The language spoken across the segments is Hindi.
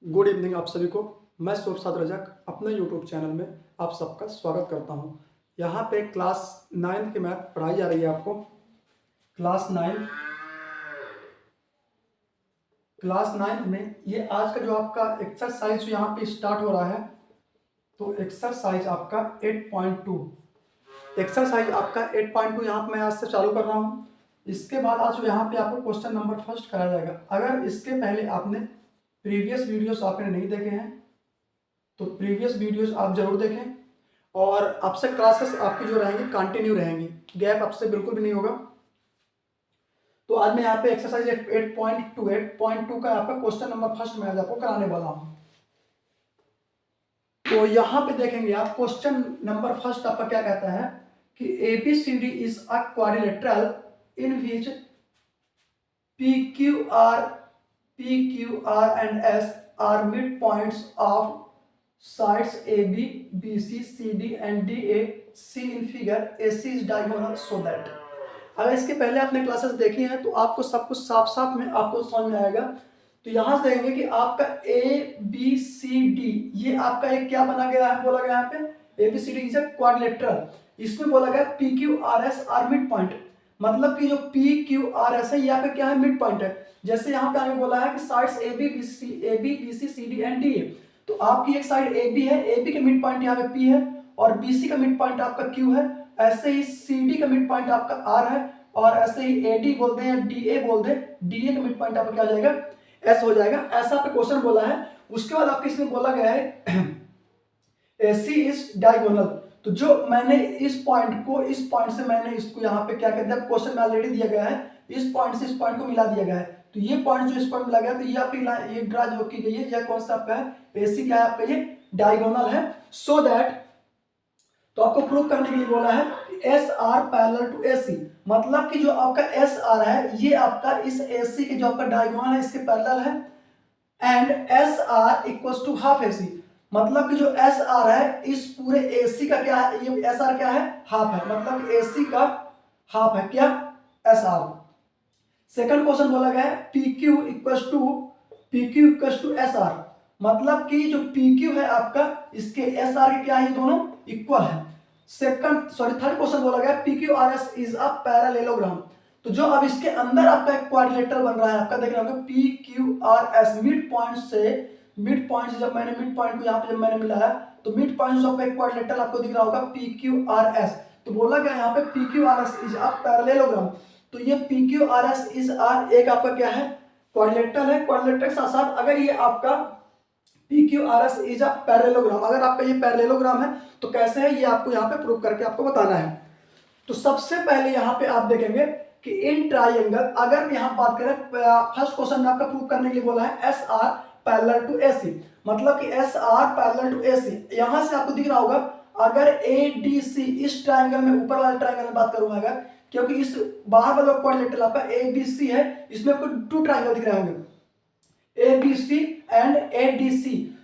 गुड इवनिंग आप सभी को। मैं सुरसाद रजक अपने यूट्यूब चैनल में आप सबका स्वागत करता हूं। यहां पे क्लास 9 की मैथ पढ़ाई जा रही है आपको। क्लास 9 में ये आज का जो आपका एक्सरसाइज जो यहाँ पे स्टार्ट हो रहा है, तो एक्सरसाइज आपका 8.2 एक्सरसाइज आपका 8.2 यहाँ पे मैं आज से चालू कर रहा हूँ। इसके बाद आज यहाँ पे आपको क्वेश्चन नंबर फर्स्ट कराया जाएगा। अगर इसके पहले आपने प्रीवियस वीडियोस आपने नहीं देखे हैं तो प्रीवियस वीडियोस आप जरूर देखें, और आपसे क्लासेस आपकी जो रहेंगी कंटिन्यू रहेंगी, गैप आपसे बिल्कुल भी नहीं होगा। तो आज मैं यहाँ पे एक्सरसाइज 8.2 का आपका क्वेश्चन नंबर फर्स्ट में आज आपको कराने वाला हूँ। तो यहाँ पे देखेंगे आप, क्वेश्चन नंबर फर्स्ट आपका क्या कहता है कि ABCD is a quadrilateral in which PQR and S are midpoints of sides AB, BC, CD and DA. See in figure. AC is diagonal so that. अगर इसके पहले आपने क्लासेस देखी हैं तो आपको सब कुछ साफ साफ में आपको समझ में आएगा। तो यहां से देखेंगे कि आपका ABCD ये आपका एक क्या बना गया है, बोला गया यहाँ पे ABCD इज अ क्वाड्रिलेटरल। इसमें बोला गया PQRS आर मिड पॉइंट, मतलब कि जो PQRS है यहाँ पे क्या है, मिड पॉइंट है। जैसे यहाँ पे हमें बोला है कि sides AB, BC, CD and DA। तो आपकी एक साइड AB है, AB के मिड पॉइंट यहाँ पे P है और BC का मिड पॉइंट आपका Q है। ऐसे ही CD का मिड पॉइंट आपका R है, और ऐसे ही AD बोल दें या DA बोल दें, DA का मिड पॉइंट आपका क्या हो जाएगा, S हो जाएगा। ऐसा आपका क्वेश्चन बोला है। उसके बाद आपके इसमें बोला गया है AC इज डायगोनल। तो जो मैंने इस पॉइंट से मैंने इसको यहाँ पे क्या कहते हैं, क्वेश्चन में ऑलरेडी दिया गया है, इस पॉइंट से इस पॉइंट को मिला दिया गया है। तो ये पॉइंट जो इस पॉइंट मिला गया, तो ये आपकी ये ड्रा जो की गई है, यह कौन सा आपका है, AC क्या है आपका, ये डायगोनल है। सो दैट, तो आपको प्रूव करने के लिए बोला है S R parallel to AC, मतलब कि जो आपका एस आर है ये आपका इस AC के जो आपका डायगोनल है इसके पैरेलल है। And S R equals to half AC, मतलब कि जो एस आर है इस पूरे AC का क्या है, ये एस आर क्या है, हाफ है, मतलब AC का हाफ है क्या, एस आर। सेकंड क्वेश्चन बोला गया है PQ equals to S R, मतलब कि जो PQ है आपका इसके एस आर के क्या है, ये दोनों इक्वल है। थर्ड क्वेश्चन बोला गया PQRS इज अ पैरेललोग्राम। तो जो अब इसके अंदर आपका एक क्वाड्रिलेटरल बन रहा है, आपका देख रहे होंगे PQRS मिड पॉइंट से जब मैंने मिड पॉइंट को यहाँ पे जब मैंने मिलाया, तो मिड पॉइंट से आपका एक क्वाड्रिलेटरल आपको दिख रहा होगा PQRS। तो बोला गया यहाँ पे PQRS इज अ पैरेललोग्राम। तो ये PQRS इज आर एक आपका क्या है, क्वाड्रिलेटरल है। क्वाड्रिलेटरल के साथ साथ अगर ये आपका PQRS इज अ पैरेललोग्राम, अगर आपका ये पैरेललोग्राम है तो कैसे है, ये आपको यहाँ पे प्रूव करके आपको बताना है। तो सबसे पहले यहाँ पे आप देखेंगे कि इन ट्राइंगल, अगर यहाँ बात करें, फर्स्ट क्वेश्चन में आपका प्रूव करने के लिए बोला है S R parallel to AC, मतलब कि S R parallel to AC। यहां से आपको दिख रहा होगा, अगर ADC इस ट्राइंगल में, ऊपर वाले ट्राइंगल में बात करूंगा अगर, क्योंकि इस बाहर वाला क्वाड्रिलेटरल आपका ABC है, इसमें आपको 2 ट्राइंगल दिख रहे होंगे, ABC एंड ADC।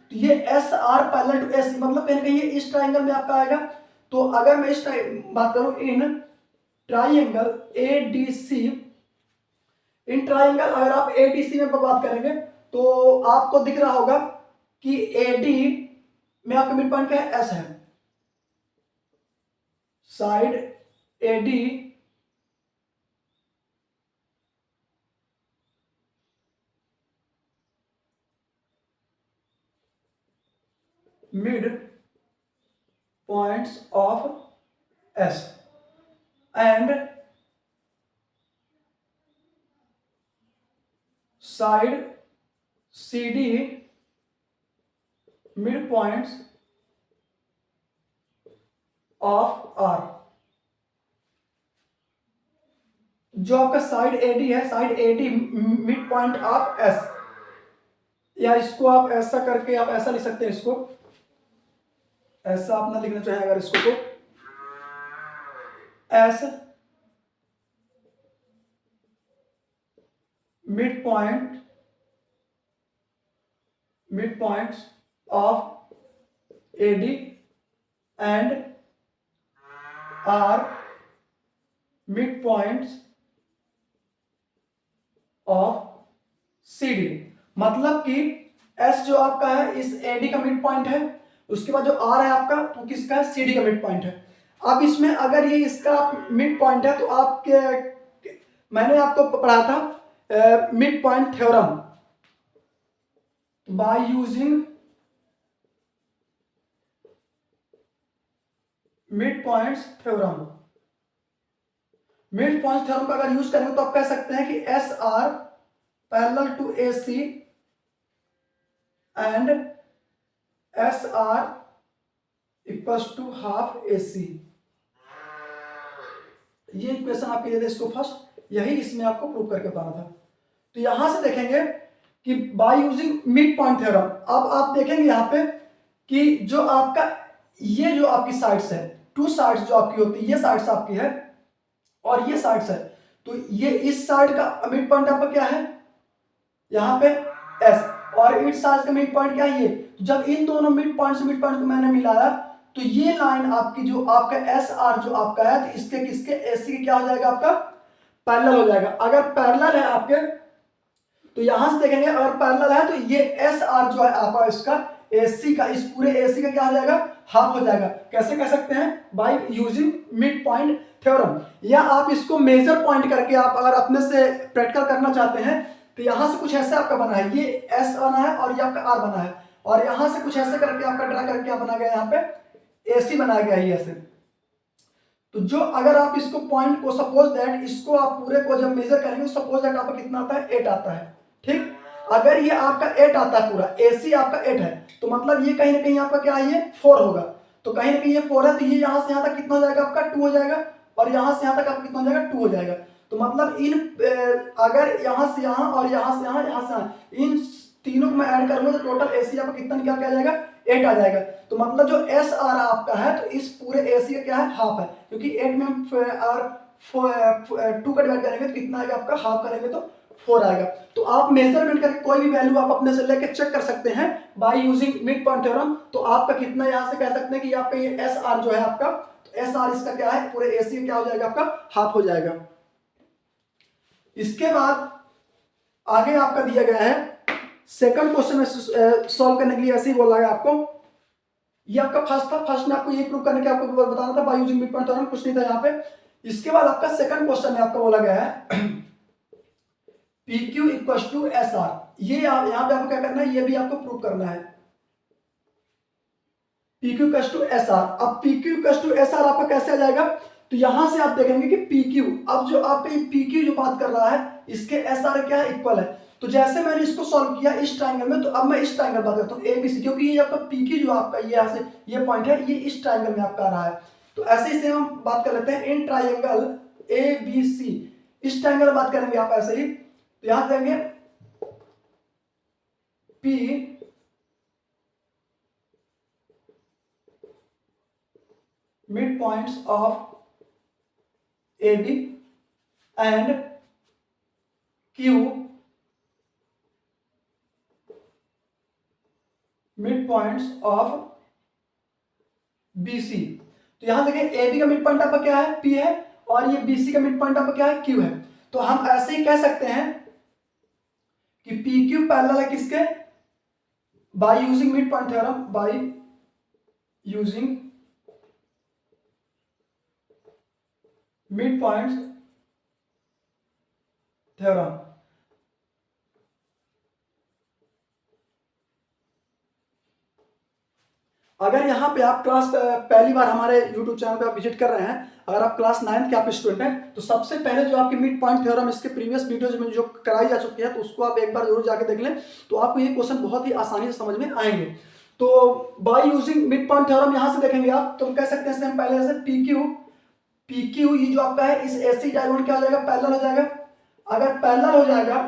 तो ये S R parallel to AC, मतलब कहीं कहीं इस ट्राइंगल में आपका आएगा। तो अगर मैं इस बात करूं in triangle ADC, in triangle अगर आप ADC में बात करेंगे तो आपको दिख रहा होगा कि AD में आपका मिड पॉइंट क्या है, S है। Side AD mid points of S and side CD mid points of R। जो आपका साइड AD है, side AD mid point of S, या इसको आप ऐसा करके आप ऐसा लिख सकते हैं, इसको ऐसा अपना लिखना चाहे अगर इसको, तो S mid points of AD and R mid points of CD, मतलब कि एस जो आपका है इस एडी का मिड पॉइंट है, उसके बाद जो आर है आपका तो किसका है, सीडी का मिड पॉइंट है। अब इसमें अगर ये इसका मिड पॉइंट है तो आपके मैंने आपको पढ़ा था mid point theorem, by using mid points theorem. Mid point theorem का अगर यूज करेंगे तो आप कह सकते हैं कि S R parallel to A C and S R equals to half A C. ये इक्वेशन आपके दे दे इसको फर्स्ट, यही इसमें आपको प्रूव करके बताना था। तो यहां से देखेंगे कि by using mid point theorem, अब आप देखेंगे यहां पे कि जो आपका ये जो आपकी साइड्स है, टू साइड्स जो आपकी होती है, ये साइड्स आपकी है और ये साइड्स है, तो ये इस साइड का मिड पॉइंट आपका क्या है यहाँ पे एस, और इस साइड का मिड पॉइंट क्या है ये। तो जब इन दोनों मिड पॉइंट से मिड पॉइंट को मैंने मिलाया तो ये लाइन आपकी जो आपका एस आर जो आपका है तो इसके किसके एसी क्या हो जाएगा आपका पैरेलल हो जाएगा। अगर पैरेलल है आपके तो यहां से देखेंगे अगर पैरेलल है तो ये एस आर जो है आपका इसका एसी का, इस पूरे एसी का क्या हो जाएगा हाफ हो जाएगा। कैसे कह सकते हैं, by using mid point theorem. या आप इसको मेजर पॉइंट करके आप अगर अपने से प्रैक्टिकल करना चाहते हैं तो यहां से कुछ ऐसे आपका बना है, ये एस बना है और ये आपका आर बना है, और यहां से कुछ ऐसे करके आपका ड्रा करके आप बना गया यहाँ पे एसी बनाया गया है ऐसे। तो जो अगर आप इसको पॉइंट को सपोज दैट इसको आप पूरे को जब मेजर करेंगे सपोज दैट आपका कितना आता है 8 आता है, ठीक। अगर ये आपका 8 आता है पूरा एसी आपका 8 है तो मतलब ये कहीं ना कहीं आपका क्या है ये 4 होगा, तो कहीं ना कहीं ये 4 है तो ये यहां से यहां तक कितना हो जाएगा आपका 2 हो जाएगा, और यहां से यहां तक आपका कितना हो जाएगा 2 हो जाएगा। तो मतलब इन अगर यहां से यहां और यहां से यहां यहां से इन तीनों को मैं ऐड करूंगा तो टोटल एसी आपका कितना निकल के आ जाएगा 8 आ जाएगा। तो मतलब जो एस आर आपका है तो इस पूरे एसी का क्या है हाफ है, क्योंकि 8 में और 2 का डिवाइड करेंगे तो कितना आएगा आपका हाफ करेंगे तो 4 आएगा। तो आप मेजरमेंट करके कोई भी वैल्यू आप अपने से लेके चेक कर सकते हैं by using mid point theorem. तो आपका कितना यहां से कह सकते हैं कि आपका ये एस आर जो है आपका, तो एस आर इसका क्या है पूरे एसी क्या हो जाएगा आपका हाफ हो जाएगा। इसके बाद आगे आपका दिया गया है सेकंड क्वेश्चन में सॉल्व करने के लिए ऐसे ही बोला है आपको। ये आपका फर्स्ट था, फर्स्ट में आपको ये प्रूव करने के आपको बताना था by using mid point theorem, कुछ नहीं था यहाँ पे। इसके बाद आपका सेकंड क्वेश्चन में आपका बोला गया है PQ इक्वल्स टू SR। ये यहाँ पे आपको क्या करना है, ये भी आपको प्रूव करना है PQ इक्वल्स टू SR। अब PQ इक्वल्स टू SR आपका कैसे आ जाएगा, तो यहां से आप देखेंगे कि PQ, अब जो आपका PQ जो बात कर रहा है इसके SR क्या है इक्वल है। तो जैसे मैंने इसको सॉल्व किया इस ट्रायंगल में, तो अब मैं इस ट्रायंगल बात करता हूँ ABC, क्योंकि ये आपका PQ जो आपका ये यहाँ से ये पॉइंट है ये इस ट्रायंगल में आपका आ रहा है। तो ऐसे ही से हम बात कर लेते हैं इन ट्रायंगल ABC, इस ट्रायंगल में बात करेंगे आप ऐसे ही। तो यहां देंगे P mid points of AB and Q mid points of BC। तो यहां देखिए AB का मिड पॉइंट आपका क्या है P है, और ये BC का मिड पॉइंट आपका क्या है Q है। तो हम ऐसे ही कह सकते हैं कि PQ पैरेलल है किसके, by using mid point theorem, by using mid point theorem. अगर यहाँ पे आप क्लास पहली बार हमारे YouTube चैनल पे आप विजिट कर रहे हैं, अगर आप क्लास 9th के आप स्टूडेंट हैं तो सबसे पहले जो आपके मिड पॉइंट थ्योरम इसके प्रीवियस वीडियोज में जो कराई जा चुकी है तो उसको आप एक बार जरूर जाके देख लें, तो आपको ये क्वेश्चन बहुत ही आसानी से समझ में आएंगे। तो by using mid point theorem यहां से देखेंगे आप तो कह सकते हैं पहले जैसे PQ ये जो आपका है इस AC डायगोनल क्या हो जाएगा पैरेलल हो जाएगा। अगर पैरेलल हो जाएगा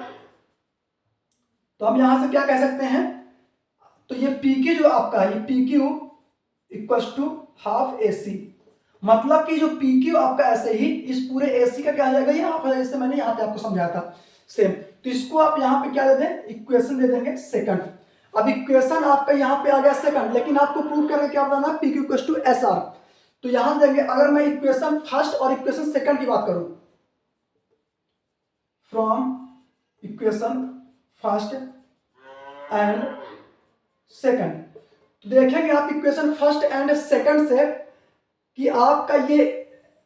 तो हम यहां से क्या कह सकते हैं, तो ये PQ जो आपका है ये PQ equals to half AC, मतलब कि जो PQ आपका ऐसे ही इस पूरे AC का क्या हो जाएगा ये हाफ हो जाएगा, जैसे मैंने यहाँ पे आपको समझाया था सेम। तो इसको आप यहाँ पे क्या दे दें इक्वेशन दे देंगे सेकंड। अब इक्वेशन आपका यहाँ पे आ गया सेकंड, लेकिन आपको प्रूव करके क्या बताना है PQ इक्वल्स टू SR। तो यहां देंगे अगर मैं इक्वेशन फर्स्ट और इक्वेशन सेकंड की बात करूं, from equation first and second. तो देखेंगे आप इक्वेशन फर्स्ट एंड सेकंड से कि आपका ये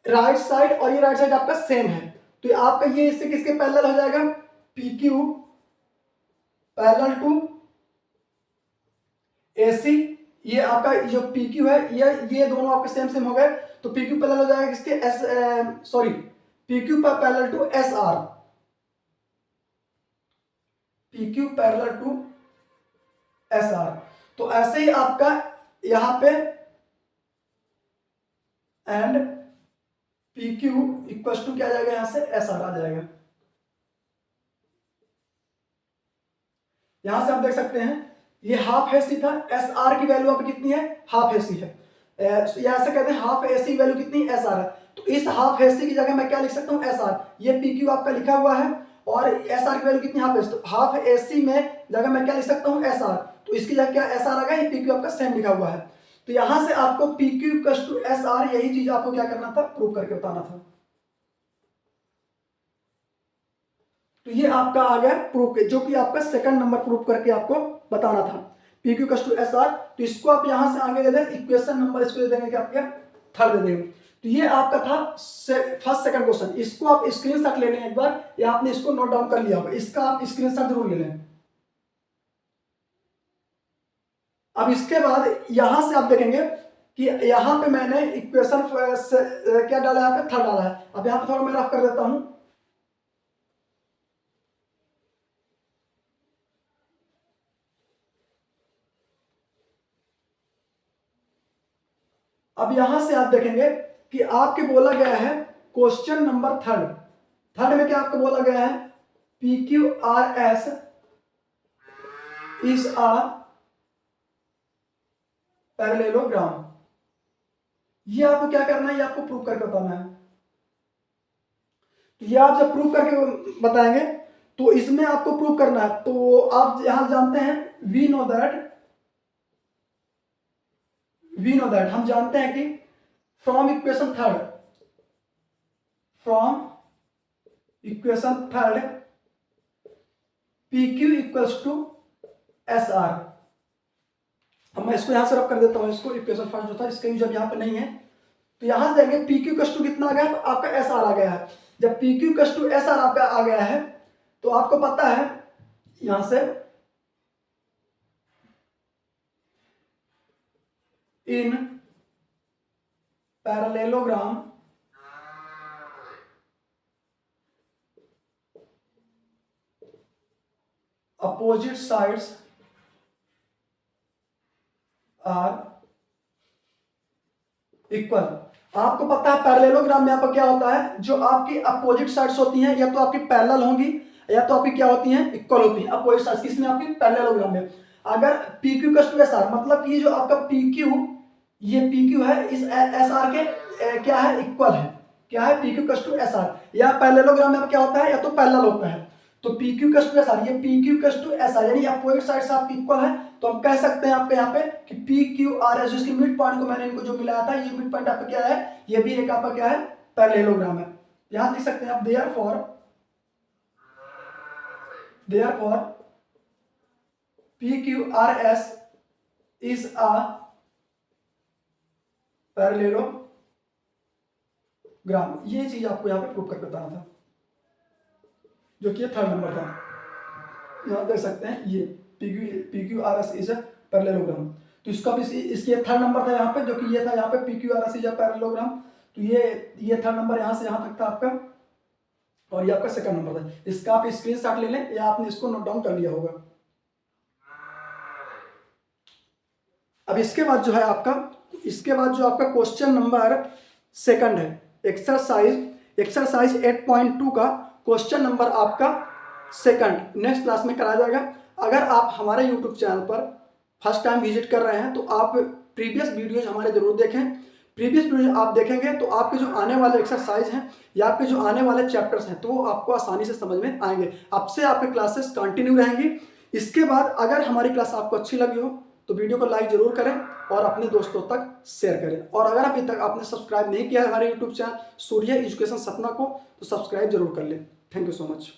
राइट साइड और ये राइट साइड आपका सेम है, तो आपका ये इससे किसके पैरेलल हो जाएगा, P Q parallel to AC। ये आपका जो पी क्यू है ये दोनों आपके सेम सेम हो गए, तो पी क्यू पैरेलल हो जाएगा किसके P Q parallel to SR, P Q parallel to SR। तो ऐसे ही आपका यहां पे and P Q equal to क्या आ जाएगा, यहां से SR आ जाएगा। यहां से आप देख सकते हैं ये हाफ AC था, SR की वैल्यू आपकी कितनी है, हाफ AC है। या ऐसे कहते हैं हाफ AC वैल्यू कितनी SR है, तो इस हाफ AC की जगह मैं क्या लिख सकता हूं, SR। ये PQ आपका लिखा हुआ है और SR की वैल्यू कितनी, हाफ AC, तो हाफ AC में जगह मैं क्या लिख सकता हूं, SR, तो इसकी जगह क्या SR आ गया, ये PQ आपका सेम लिखा हुआ है। तो यहां से आपको PQ टू SR यही चीज आपको क्या करना था, प्रूव करके बताना था। तो ये आपका आ गया प्रूफ, जो कि आपका सेकंड नंबर प्रूफ करके आपको बताना था, PQ टू SR। तो इसको आप यहां से आगे दे दें, इक्वेशन नंबर इसको दे देंगे कि आपका थर्ड दे देंगे। तो ये आपका था फर्स्ट सेकंड क्वेश्चन। इसको आप स्क्रीनशॉट ले लें एक बार, या आपने इसको नोट डाउन कर लिया होगा, इसका आप स्क्रीनशॉट जरूर ले लें। अब इसके बाद यहां से आप देखेंगे कि यहां पे मैंने इक्वेशन क्या डाला है, यहाँ पे थर्ड डाला है। अब यहां पे थोड़ा मैं रफ कर देता हूं। अब यहां से आप देखेंगे कि आपके बोला गया है क्वेश्चन नंबर थर्ड में क्या आपको बोला गया है, PQRS इज अ पैरेललोग्राम। ये आपको क्या करना है, ये आपको प्रूव करके बताना है। ये आप जब प्रूव करके बताएंगे तो इसमें आपको प्रूव करना है। तो आप यहां जानते हैं वी नो दैट हम जानते हैं कि from equation third PQ equals to SR। अब मैं इसको यहां से रब कर देता हूं, इसको इक्वेशन फर्स्ट जो था इसका यूज यहां पे नहीं है, तो यहां से देखेंगे PQ इक्वल्स टू कितना आ गया, तो आपका SR आ गया है। जब PQ इक्वल्स टू SR आपका आ गया है तो आपको पता है यहां से in parallelogram opposite sides are equal. आपको पता है पैरेललोग्राम में आपका क्या होता है, जो आपकी अपोजिट साइड्स होती हैं या तो आपकी पैरेलल होंगी या तो आपकी क्या होती हैं, इक्वल होती हैं। अपोजिट साइड्स किसमें, आपकी पैरेललोग्राम में। अगर PQ टू SR मतलब कि जो आपका PQ ये PQ है इस SR के क्या है, इक्वल है। क्या है, PQ टू SR। या पैरेललोग्राम में क्या होता है, या तो पैरेलल होता है। तो PQ टू SR, ये PQ टू SR यानी अपोजिट साइड्स आपकी इक्वल है। तो हम कह सकते हैं आपके यहाँ पे कि PQRS जिसकी मिड पॉइंट को मैंने इनको जो मिलाया था, ये मिड पॉइंट आपका क्या है, ये भी एक आपका क्या है, पैरेललोग्राम है। यहां लिख सकते हैं आप therefore PQRS is a parallelogram. ये चीज आपको यहाँ पे प्रूव करके बताना था, जो कि थर्ड नंबर था। यहां देख सकते हैं ये PQRS इज अ पैरेललोग्राम। तो इसका भी इसकी थर्ड नंबर था यहाँ पे, जो कि ये था यहाँ पे PQRS इज अ पैरेललोग्राम। तो ये थर्ड नंबर यहाँ से यहाँ तक था आपका, और ये आपका सेकंड नंबर था। इसका आप स्क्रीनशॉट ले लें या आपने इसको नोट डाउन कर लिया होगा। अब इसके बाद जो आपका क्वेश्चन नंबर सेकंड है, एक्सरसाइज 8.2 का क्वेश्चन नंबर आपका सेकंड नेक्स्ट क्लास में कराया जाएगा। अगर आप हमारे यूट्यूब चैनल पर फर्स्ट टाइम विजिट कर रहे हैं तो आप प्रीवियस वीडियोज हमारे जरूर देखें। प्रीवियस वीडियो आप देखेंगे तो आपके जो आने वाले एक्सरसाइज हैं या आपके जो आने वाले चैप्टर्स हैं तो वो आपको आसानी से समझ में आएंगे। अब से आपके क्लासेस कंटिन्यू रहेंगी। इसके बाद अगर हमारी क्लास आपको अच्छी लगी हो तो वीडियो को लाइक जरूर करें और अपने दोस्तों तक शेयर करें। और अगर अभी तक आपने सब्सक्राइब नहीं किया है हमारे यूट्यूब चैनल सूर्य एजुकेशन सपना को, तो सब्सक्राइब जरूर कर लें। Thank you so much.